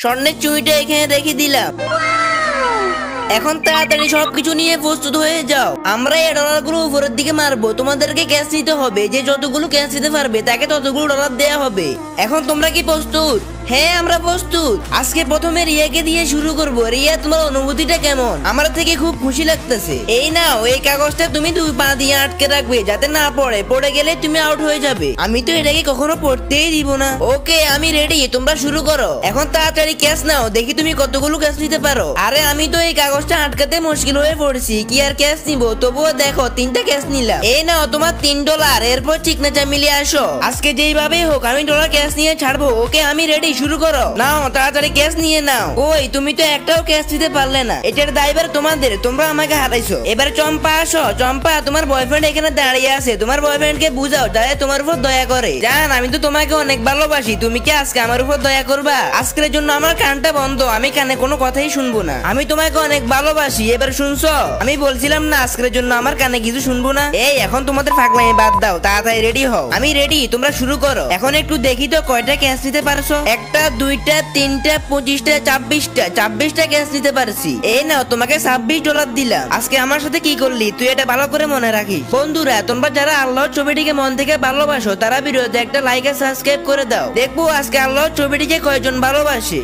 স্বর্ণের চুড়িটা এখানে রেখে দিলাম। এখন তাড়াতাড়ি সবকিছু নিয়ে প্রস্তুত হয়ে যাও। আমরা এই ডলারগুলো উপরের দিকে মারবো। তোমাদেরকে ক্যাশ নিতে হবে। যে যতগুলো ক্যাশ নিতে পারবে তাকে ততগুলো ডলার দেয়া হবে। এখন তোমরা কি প্রস্তুত? হ্যাঁ, আমরা প্রস্তুত। আজকে প্রথমে রিয়াকে দিয়ে শুরু করব। রিয়া, তোমার অনুভূতিটা কেমন? আমার থেকে খুব খুশি লাগতেছে। এই নাও, এই কাগজটা তুমি 2 পা দিয়ে আটকে রাখবে যাতে না পড়ে। পড়ে গেলে তুমি আউট হয়ে যাবে। আমি তো এটাকে কখনো পড়তেই দিব না। ওকে, আমি রেডি, তোমরা শুরু করো। এখন তাড়াতাড়ি ক্যাশ নাও, দেখি তুমি কতগুলো ক্যাশ নিতে পারো। আরে আমি তো এই কাগজটা আটকাতে মুশকিল হয়ে পড়েছি। কি আর ক্যাশ নিব? তবুও দেখো 3টা ক্যাশ নিলাম। এই নাও তোমার $3। এরপর ঠিক না মিলিয়ে আসো। আজকে যেইভাবেই হোক আমি ডলার ক্যাশ নিয়ে ছাড়বো। ওকে, আমি রেডি, শুরু করো। নাও তাড়াতাড়ি ক্যাশ নিয়ে নাও। ওই, তুমি তো একটাও ক্যাশ দিতে পারলে না। এটার দায়ভার তোমাদের। তোমরা আমাকে হারাইছো। এবার চম্পা আসো। চম্পা, তোমার বয়ফ্রেন্ড এখানে দাঁড়িয়ে আছে। তোমার বয়ফ্রেন্ডকে বুঝাও যাতে তোমার উপর দয়া করে। জান, আমি তো তোমাকে অনেক ভালোবাসি। তুমি কি আজকে আমার উপর দয়া করবা? আজকের জন্য আমার কানটা বন্ধ। আমি কানে কোনো কথাই শুনবো না। আমি তোমাকে অনেক ভালোবাসি। এবার শুনছো? আমি বলছিলাম না আজকের জন্য আমার কানে কিছু শুনবো না। এই, এখন তোমাদের ফাঁকলামি বাদ দাও, তাড়াতাড়ি রেডি হও। আমি রেডি, তোমরা শুরু করো। এখন একটু দেখি তো কয়টা ক্যাশ নিতে পারছো। 1টা 2টা 3টা 25টা 26টা ক্যাশ নিতে পারছি। এই নাও, তোমাকে $26 দিলাম। আজকে আমার সাথে কি করলি তুই, এটা ভালো করে মনে রাখিস। বন্ধুরা, তোমরা যারা আল্লাহর ছবিটিকে মন থেকে ভালোবাসো তারা ভিডিওতে একটা লাইক আর সাবস্ক্রাইব করে দাও। দেখবো আজকে আল্লাহর ছবিটিকে কয়জন ভালোবাসে।